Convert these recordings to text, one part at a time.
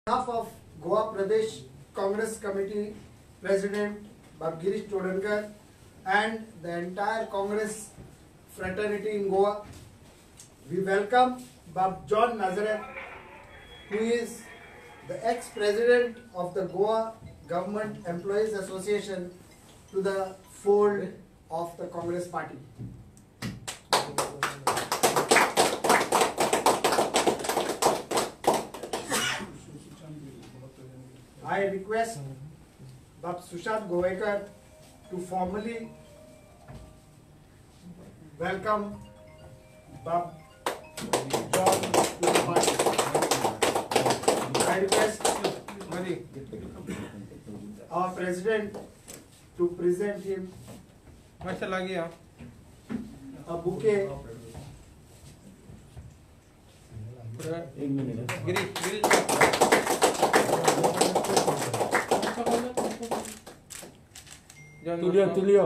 behalf of Goa Pradesh Congress Committee President Bab Girish Chodankar and the entire Congress fraternity in Goa, we welcome Bab John Nazareth, who is the ex-president of the Goa Government Employees Association, to the fold of the Congress Party. I request Bab Sushant Govekar to formally welcome Bab John to the party. I request our president to present him a bouquet. Tulio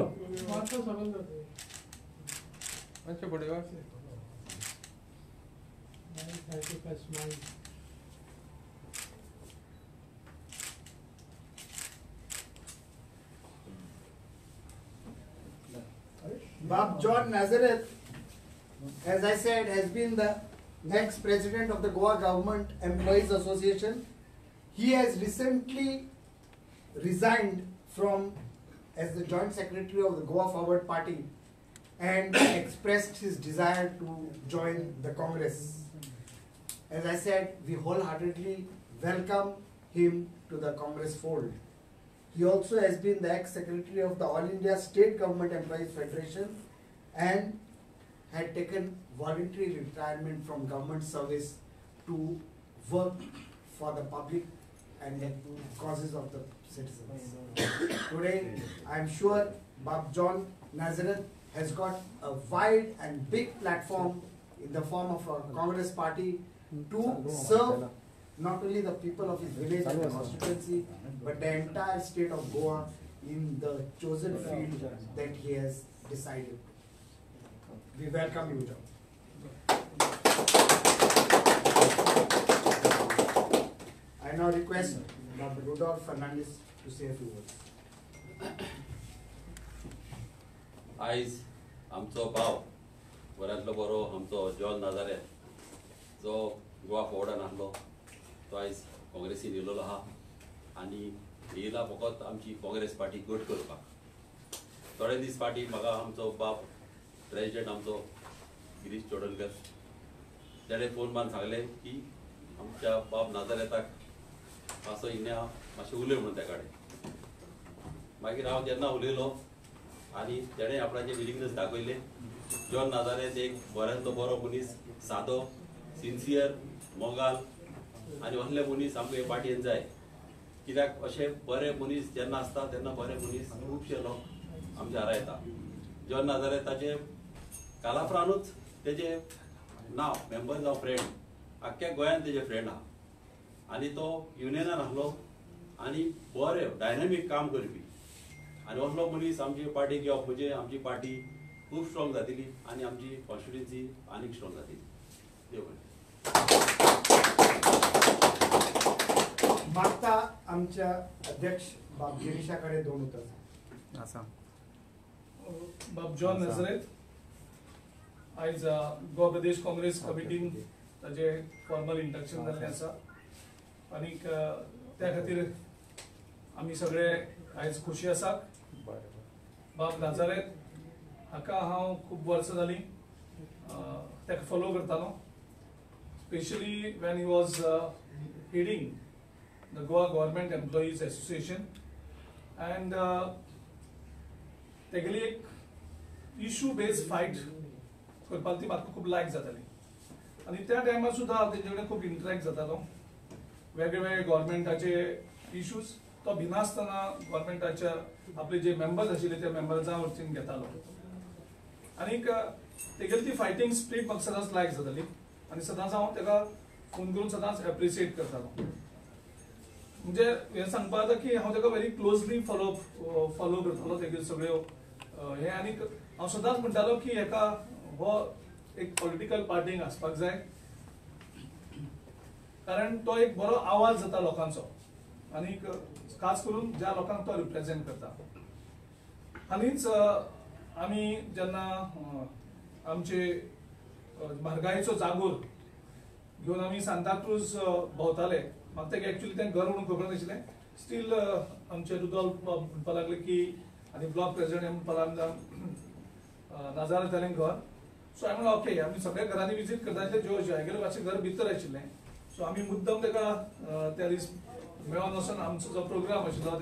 अच्छा पड़ेगा Bab John Nazareth, as I said, has been the next president of the Goa Government Employees Association. He has recently resigned from as the joint secretary of the Goa Forward Party and expressed his desire to join the Congress. As I said, we wholeheartedly welcome him to the Congress fold. He also has been the ex-secretary of the All India State Government Employees Federation and had taken voluntary retirement from government service to work for the public and the causes of the citizens. Today, I am sure Bab John Nazareth has got a wide and big platform in the form of a Congress party to serve not only the people of his village and the constituency, but the entire state of Goa in the chosen field that he has decided. We welcome you, John. I now request Dr. Rudolph Fernandez to say a few words. आयज आमचो भाव बऱ्यांतलो बरो आमचो John Nazareth जो गोवा फॉर्डान आसलो तो आयज काँग्रेसीन येयलेलो आहा आनी येयला फकत आमची काँग्रेस पार्टी घट करपाक. थोडे दीस फाटीं म्हाका आमचो बाप प्रेसिडेंट आमचो गिरीश चोडणकर ताणें फोन मारून सांगलें की आमच्या बाब नाजारेथाक असो हिने मातशें उलय म्हणून त्या कडेन. मागीर हांव जेन्ना उलयलो आनी तेणें आपणाचें विलिंगनस दाखयलें. जॉन नाजारेथ एक बऱ्यांतलो बरो मनीस, सादो, सिन्सियर, मोगाल आनी असले मनीस आमकां हे पार्टयेन जाय. कित्याक अशे बरे मनीस जेन्ना आसता तेन्ना बरे मनीस खुबशे लोक आमच्या हारा येता. जॉन नाजारेथाचे कालाफ्रानूच तेजें नांव मेंबर्स ऑफ फ्रेंड आख्ख्या गोंयांत तेजे फ्रेंड आहा आनी तो युनियनान आसलो आनी बरें डायनॅमीक काम करपी आनी असलो मनीस आमची पार्टी घेवप म्हणजे आमची पार्टी खूब स्ट्रॉंग जातली आनी आमची कॉन्स्टिट्युएन्सी आनीक स्ट्रॉंग जातली. देव बरें. मागता आमच्या अध्यक्ष बाब गिरीशाकडे दोन उतर. बाब जॉन नाजारेथ आयज गोवा प्रदेश काँग्रेस कमिटीन ताजे फॉर्मल इंडक्शन जाल्लें आसा आनी त्या खातीर आमी सगळे आयज खुशी आसात. बाब नाजारेथ हाका हांव खूब वर्सां जालीं ताका फॉलो करतालो, specially when he was heading the Goa government employees association and तेगेली एक इशू बेस्ड फायट करपाक ती म्हाका खूब लायक जाताली आनी त्या टायमार सुद्दां हांव तेजे कडेन खूब इंटरॅक्ट जातालो. वेगवेगळे गव्हर्मेंटाचे इशूज तो भिनासतना गव्हर्मेंटाच्या आपले जे मेंबर्स आशिल्ले त्या मेंबर्सां वरच्यान घेतालो आनीक तेगेली ती फायटींग स्पिरीट म्हाका सदांच लायक जाताली आनी सदांच हांव ताका फोन करून सदांच एप्रिशिएट करतालो. म्हणजे हे सांगपा जाता की हांव ताका व्हेरी क्लोजली फॉलो करतालो तेगे सगळ्यो हे आनीक हांव सदांच म्हणटालो की हेका हो एक पॉलिटिकल पार्टीक आसपाक जाय कारण तो एक बरो आवाज जाता लोकांचो आणि खास करून ज्या लोकांक तो रिप्रेझेंट करता. हालींच आमी जेन्ना आमचे म्हारगायेचो जागोर घेवन आमी सांताक्रूज भोंवताले, म्हाका तेका एक्चुअली तें घर म्हणून खबर नाशिल्लें. स्टील आमचे रुदोल्फ म्हणपाक लागले की आनी ब्लॉक प्रेसिडेंट म्हणपाक लागला नाजारे तेलें घर. सो हांवें म्हणलें ओके, आमी सगळ्या घरांनी विजीट करता तें जॉयगेलो मातशें घर भितर आशिल्लें. सो आमी मुद्दम तेका त्या दीस मेळोन वचून आमचो जो प्रोग्राम आशिल्लो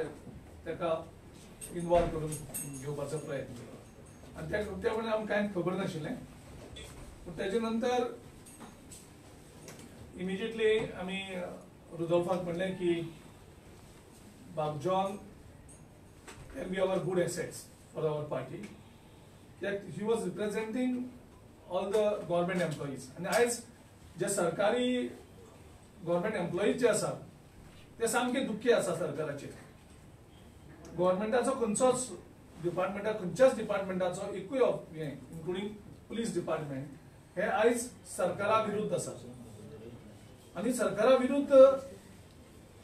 तेका इनवॉल्व करून घेवपाचो प्रयत्न केलो. आनी त्या वेळार आमकां कांय खबर नाशिल्लें. पूण तेजे नंतर इमिजिएटली आमी रुदोल्फाक म्हणलें की बाब John can be our good assets for our party. That he was representing all the government employees. And आज जे सरकारी government employees जे आसात ते सामके दुख्खी आसा सरकाराचेर. गव्हर्नमेंटाचो खंयचोच खंयच्याच डिपार्टमेंटाचो एकूय इन्क्लुडिंग पुलीस डिपार्टमेंट हे आयज सरकारा विरुद्ध आसा. आनी सरकारा विरुद्ध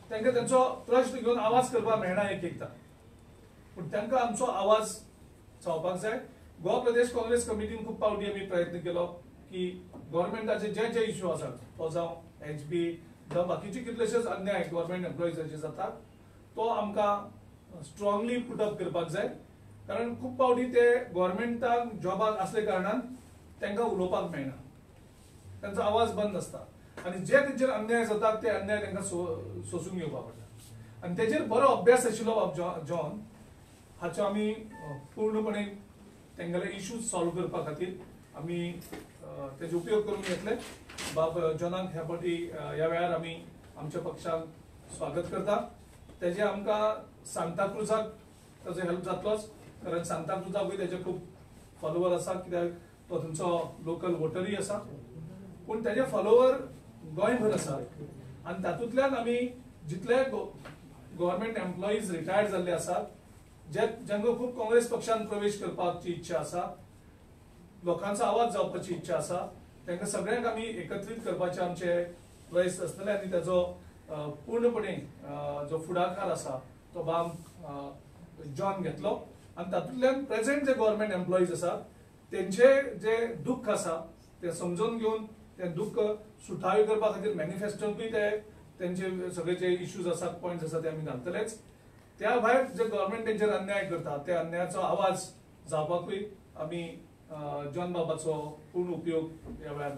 तांकां तांचो प्रश्न घेवन आवाज करपाक मेळना एकदां. पूण तांकां आमचो आवाज चावपाक जाय. गोवा प्रदेश काँग्रेस कमिटीन खूब फावटी आमी प्रयत्न केलो की गव्हर्नमेंटाचे जे जे इश्यू आसात, तो जावं HB जावं बाकीचे कितलेशेच अन्याय गव्हर्नमेंट एम्प्लॉईजाचे जातात, तो आमकां स्ट्रॉंगली पुट अप करपाक जाय. कारण खूब फावटी ते गव्हर्नमेंटाक जॉबाक आसले कारणान तांकां उलोवपाक मेळना, तांचो आवाज बंद आसता. आनी जे तेंचेर अन्याय जातात ते अन्याय तांकां सोसून घेवपाक पडटा. आनी तेजेर बरो अभ्यास आशिल्लो बाब जॉन हाचो आमी पूर्णपणे तेंगेले इश्यूज सॉल्व करपा खातीर आमी तेजो उपयोग करून घेतले. बाब जॉनाक ह्या फावटी ह्या वेळार आमी आमच्या पक्षाक स्वागत करता. तेजे आमकां सांताक्रुजाक ताजो हेल्प जातलोच, कारण सांताक्रुजाकूय तेजे खूब फॉलोवर आसा, कित्याक तो थंयचो लोकल वोटरूय आसा. पूण तेजे फॉलोवर गोंयभर आसा. आनी तातूंतल्यान आमी जितले गव्हर्नमेंट एम्प्लॉईज रिटायर्ड जाल्ले आसात, ज्यांका खूब काँग्रेस पक्षान प्रवेश करपाची इच्छा आसा, लोकांचो आवाज जावपाची इच्छा आसा, तांकां सगळ्यांक आमी एकत्रीत करपाचे आमचे प्रयत्न आसतले. आनी ताजो पूर्णपणे जो फुडाकार आसा तो बाब जॉन घेतलो. आनी तातूंतल्यान प्रेझेंट जे गव्हर्नमेंट एम्प्लॉईज आसात तेंचे जे दुख्ख आसा ते समजून घेवन तें दुख्ख सुटावे करपा खातीर मॅनिफेस्टोंतूय ते तेंचे सगळे जे इश्यूज आसात, पॉयंट्स आसात ते आमी घालतलेच. त्या भायर जे गव्हर्नमेंट तेंचेर अन्याय करता त्या अन्यायाचो आवाज जावपाकूय आमी जॉन बाबाचो पूर्ण उपयोग ह्या वेळार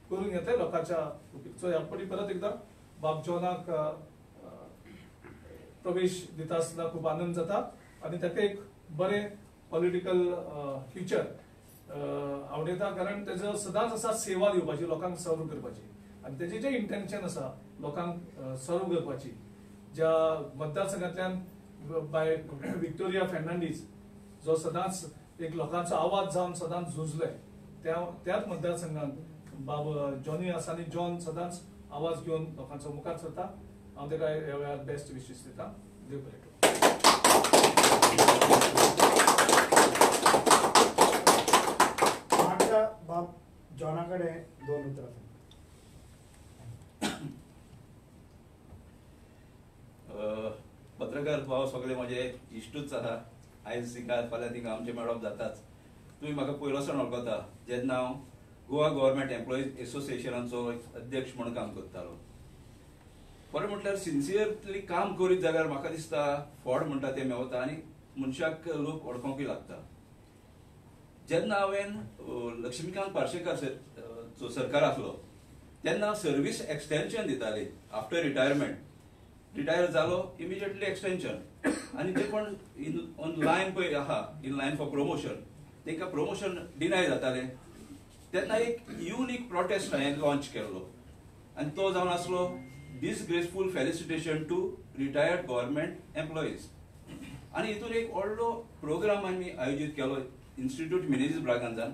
करून घेतले लोकांच्या उपयोग. सो ह्या फावटी परत एकदां बाब जॉनाक प्रवेश दिता आसतना खूब आनंद जाता. आनी ताका एक बरें पॉलिटिकल फ्युचर आवडटा, कारण तेजो सदांच आसा सेवा दिवपाची, लोकांक सर्व करपाची. आनी तेजें जें इंटेन्शन आसा लोकांक सर्व करपाची, ज्या मतदारसंघांतल्यान बाय विक्टोरिया फेर्नांडीस जो सदांच एक लोकांचो आवाज जावन सदांच झुजले, त्याच मतदारसंघात बाब जॉनी आसा. आनी जॉन सदांच आवाज घेवन लोकांचो मुखार सरता. हांव ताका ह्या वेळार बेस्ट विशीस दिता. देव बरें करूं. बाब जॉना कडेन 2 उतरां. पत्रकार भाव सगळे माझे इश्टूच आहा. आयज तिका फाल्यां तिका आमचे मेळप जाताच. तुमी म्हाका पयलोसान वळखता जेन्ना हांव गोवा गव्हर्नमेंट एम्प्लॉईज एसोसिएशनाचो अध्यक्ष म्हणून काम करतालो. बरें म्हटल्यार सिन्सियरली काम करीत जाल्यार म्हाका दिसता फॉड म्हणटा तें मेवता आनी मनशाक लोक वळखोंकूय लागता. जेन्ना हांवें लक्ष्मीकांत पार्सेकर सरकार आसलो तेन्ना सर्वीस एक्सटेन्शन दिताली आफ्टर रिटायरमेंट. रिटायर जालो इमिजिएटली एक्सटेन्शन. आनी जे कोण ऑन लायन पळय आहा इन लायन फॉर प्रमोशन तांकां प्रमोशन डिनाय जातालें. तेन्ना एक युनीक प्रोटेस्ट हांवें लॉन्च केल्लो आनी तो जावन आसलो disgraceful felicitation to retired government employees. आनी हितून एक व्हडलो प्रोग्राम आमी आयोजीत केलो इन्स्टिट्यूट मिनेजीस ब्रागांजान.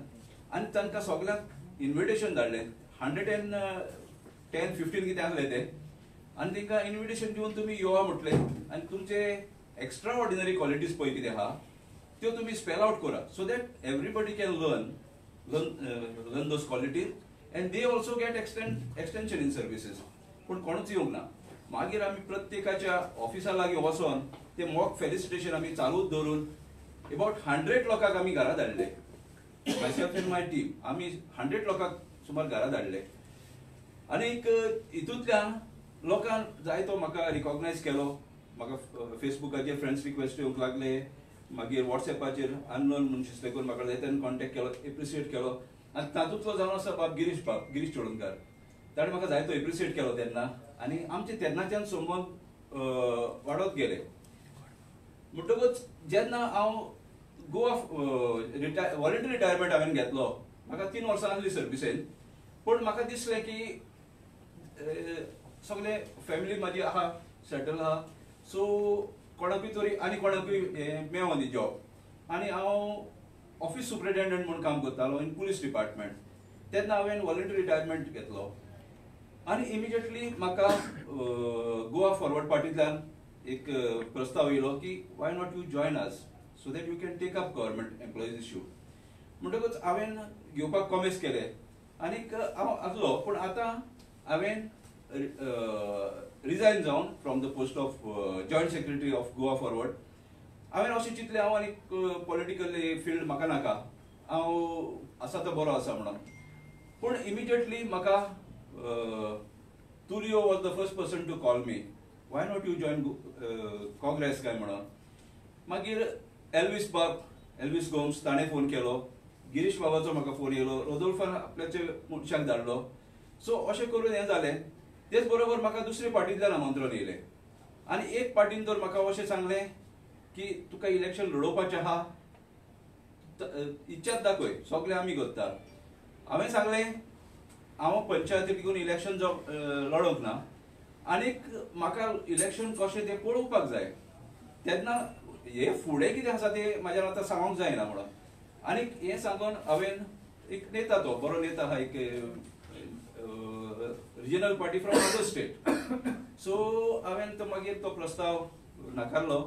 आनी तांकां सगळ्यांक इन्विटेशन धाडलें. 110-15 कितें आसलें तें. आनी तांकां इन्विटेशन दिवन तुमी योवा म्हटलें आनी तुमचे एक्स्ट्रा ऑर्डिनरी क्वॉलिटीज पळय कितें आहा त्यो तुमी स्पेल आउट करा so that everybody can learn those qualities and they also get extension in services. पूण कोणूच येवंक ना. मागीर आमी प्रत्येकाच्या ऑफिसा लागीं वचोन ते मॉक फेलिसिटेशन आमी चालूच दवरून अबाउट 100 लोकांक आमी घरा धाडले. मायसेल्फ एंड माय टीम आमी 100 लोकांक सुमार घरा धाडले. आनीक हितूंतल्यान लोकांक जाय तो म्हाका रिकॉग्नायज केलो. म्हाका फेसबुकाचेर फ्रेंड्स रिक्वेस्ट येवंक लागले, मागीर वॉट्सएपाचेर अननोन मनीस देखून म्हाका जाय तेन्ना कॉन्टेक्ट केलो, एप्रिशिएट केलो. आनी तातूंतलो जावन आसा गिरीश चोडणकार. ताणें म्हाका जाय तो एप्रिशिएट केलो तेन्ना. आनी आमचे तेन्नाच्यान संबंद वाडत गेले. म्हणटकूच जेन्ना हांव गोवा वॉलंटरी रिटायरमेंट हांवें घेतलो, म्हाका 3 वर्सां आसली सर्विसेन. पूण म्हाका दिसलें की सगळे फॅमिली म्हाजी आहा, सेटल आहा, सो कोणाकूय तरी आनी कोणाकूय मेळो न्ही जॉब. आनी हांव ऑफिस सुपरिटेंडंट म्हूण काम करतालो इन पुलीस डिपार्टमेंट. तेन्ना हांवें वॉलंटरी रिटायरमेंट घेतलो. आनी इमिजिएटली म्हाका गोवा फॉरवर्ड पार्टींतल्यान एक प्रस्ताव येयलो की why not you join us so that you can take up government employees issue. म्हणटकूच हांवें घेवपाक कॉमेस केलें. आनीक हांव आसलो, पूण आतां हांवें रिजायन जावन from the post of joint secretary of Goa forward. हांवें अशें चिंतलें हांव आनीक पॉलिटिकल फील्ड म्हाका नाका, हांव आसा तो बरो आसा म्हणून. पूण इमिजिएटली म्हाका Tulio was the first person to call me, why not you join Congress काय म्हणून. मागीर एल्विस गोम्स ताणें फोन केलो, गिरीश बाबाचो म्हाका फोन येयलो, रोदोल्फान आपल्याच्या मनशाक धाडलो. सो अशें करून हें जालें. तेच बरोबर म्हाका दुसरे पार्टींतल्यान आमंत्रण येयलें. आनी एक पार्टीन तर म्हाका अशें सांगलें की तुका इलेक्शन लडोवपाचें आहा, इच्छात दाखय, सगळे आमी करता. हांवें सांगलें हांव पंचायतीक घेवन इलेक्शन लडोवंक ना, आनीक म्हाका इलेक्शन कशें तें पळोवपाक जाय. तेन्ना हे फुडें कितें आसा तें म्हाज्यान आतां सांगूंक जायना म्हणून. आनीक हें सांगून हांवें एक नेता, तो बरो नेता आहा, एक regional party from other state. So हांवें तो मागीर तो प्रस्ताव नाकारलो.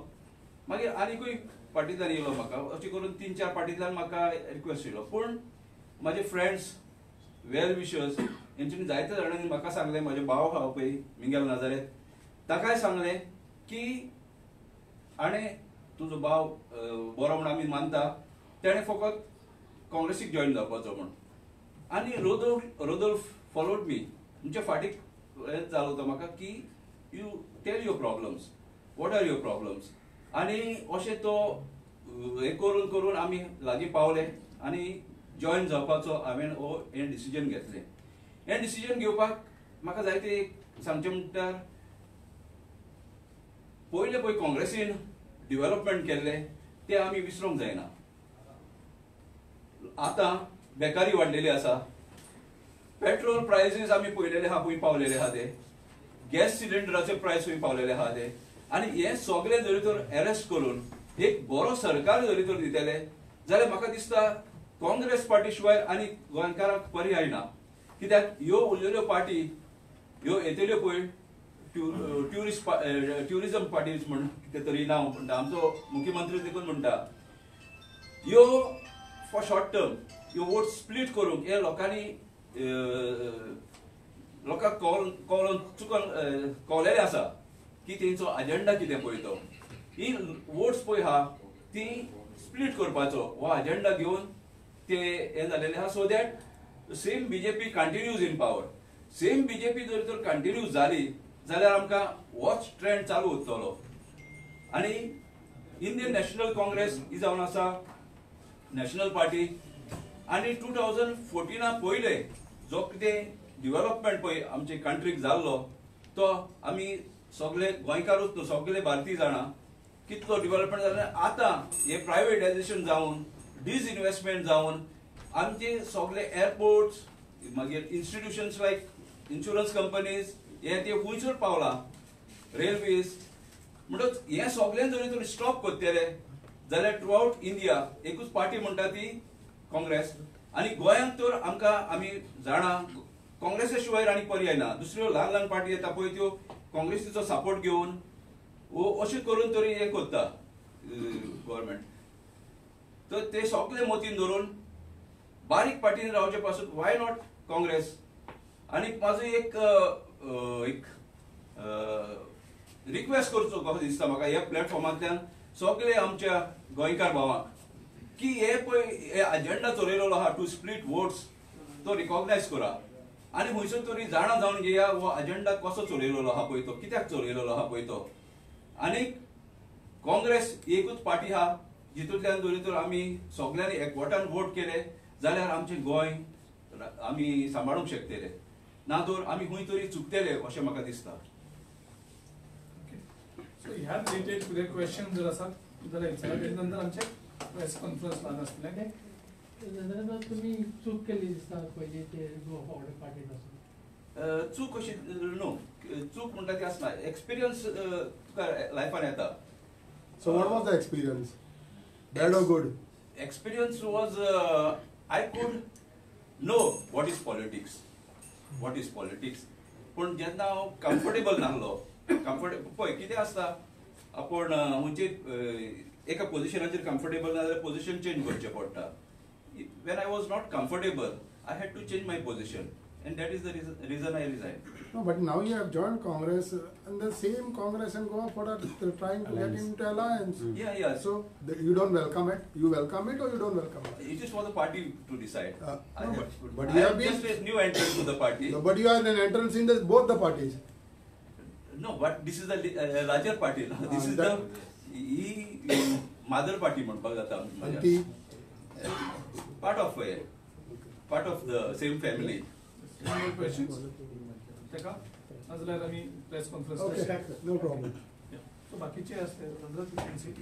मागीर आनीकूय पार्टींतल्यान येयलो म्हाका. अशें करून 3-4 पार्टींतल्यान म्हाका रिक्वेस्ट येयलो. पूण म्हाजे फ्रेंड्स, वेल विशर्स, हेंच्यांनी जायत्या जाणांनी म्हाका सांगलें, म्हाजे भाव आहा पळय मिंगेल नाजारेत, ताकाय सांगलें की आणे तुजो भाव बरो म्हूण आमी मानता, तेणें फकत काँग्रेसीक जॉयन जावपाचो म्हूण. आनी रोदोल्फ फॉलोड मी. म्हणजे फाटीक हेंच जालो तो म्हाका की you tell your problems, what are your problems. आनी अशें तो हें करून करून आमी लागीं पावले आनी जॉयन जावपाचो हांवें हें डिसिजन घेतलें. हें डिसिजन घेवपाक म्हाका जायते सांगचें म्हणल्यार पयलें पळय काँग्रेसीन डेव्हलपमेंट केल्लें तें आमी विसरूंक जायना. आतां बेकारी वाडलेली आसा, पेट्रोल प्रायसीस आमी पळयलेले आहा, खंय पावलेले आहा ते, गॅस सिलिंडराचे प्रायस खंय पावलेले आहा ते. आनी हें सगळें जरी तर अरेस्ट करून एक बरो सरकार जरी तर दितले जाल्यार म्हाका दिसता काँग्रेस पार्टी शिवाय आनी गोंयकारांक पर्याय ना. कित्याक ह्यो उरलेल्यो पार्टी ह्यो येतल्यो पळय ट्युरिझम पार्टीज म्हण कितें तरी नांव म्हणटा, आमचो मुख्यमंत्री देखून म्हणटा, ह्यो फॉर शॉर्ट टर्म ह्यो वोट स्प्लीट करूंक हे लोकांनी लोकांक कळलेले आसा की तेंचो अजेंडा कितें पळय तो. ही वोट्स पळय आहा ती स्प्लीट करपाचो हो अजेंडा घेवन ते हे जालेले आहा. So that same BJP continues in power. Same BJP जर तर कंटिन्यूज जाली जाल्यार आमकां होच ट्रेंड चालू उरतलो. आनी इंडियन नॅशनल काँग्रेस ही जावन आसा नॅशनल पार्टी. आनी 2014 पयले जो कितें डेव्हलपमेंट पळय आमचे कंट्रीक जाल्लो तो आमी सगळे गोंयकारूच न्हू सगळे भारतीय जाणा कितलो डेव्हलपमेंट जालें. आतां हे प्रायवेटायझेशन जावन डिसइन्वेस्टमेंट जावन आमचे सगळे एअरपोर्ट्स मागीर इन्स्टिट्यूशन्स लायक इन्शुरन्स कंपनीज हे ते खुंयसर पावला, रेल्वेज. म्हणटच हे सगळें जरी तर स्टॉप करतले जाल्यार थ्रू आउट इंडिया एकूच पार्टी म्हणटा ती काँग्रेस. आनी गोंयांत तर आमकां आमी जाणा काँग्रेसा शिवाय आनी पर्याय ना. दुसऱ्यो ल्हान ल्हान पार्टी येता पळय त्यो काँग्रेसीचो सपोर्ट घेवन अशें करून तरी हें करता गव्हर्मेंट. तर ते सगळे मतीन धरून बारीक पार्टीन रावचे पासून वाय नॉट काँग्रेस. आनी म्हाजो एक एक रिक्वेस्ट करचो कसो दिसता म्हाका ह्या प्लॅटफॉर्मांतल्यान सगळे आमच्या गोंयकार भावांक की हे पळय हे अजेंडा चलयलो आहा टू स्प्लीट वोट्स तो रिकॉग्नायज करा आनी खंयसर तरी जाणा जावन घेया हो अजेंडा कसो चलयलो आहा पळय तो कित्याक चलयलो आहा पळय तो आनी काँग्रेस एकूच पार्टी आहा जितूंतल्यान जरी तर आमी सगळ्यांनी एकवटान वोट केले जाल्यार आमचें गोंय आमी सांबाळूंक शकतले ना तर आमी खंय तरी चुकतले अशें म्हाका दिसता. सो ह्या रिलेटेड फुडें क्वेश्चन जर आसात जाल्यार तेजे नंतर आमचे प्रेस कॉन्फरन्स प्लान आसतलें. तुम्ही चूक केली दिसता पहिले ते गोवा फॉरवर्ड पार्टीन आसून. चूक अशी न्हू चूक म्हणटा ती आसना एक्सपिरियन्स तुका लायफान येता. So what was the experience? Bad or good? Experience was I could know what is politics. What is politics. पण जेन्ना हांव कम्फर्टेबल नासलो पळय कितें आसता आपण म्हणजे एका पोझिशनाचेर कम्फर्टेबल ना जाल्यार पोझिशन चेंज करचें पडटा. When I was not comfortable, I had to change my position, and that is the reason I resigned. No, but now you have joined Congress, and the same Congress and Goa for trying to get into alliance. Yeah. So you don't welcome it. You welcome it or you don't welcome it? It is for the party to decide. No, but I you have am been. just a new entrant to the party. No, but you are an entrance in both the parties. No, but this is the larger party. No? This is that- the mother party म्हणपाक जाता And माझ्या. the part of the same family. More questions? तेका नाजाल्यार आमी press conference okay, no problem. So बाकीचे असते नंतर you can see.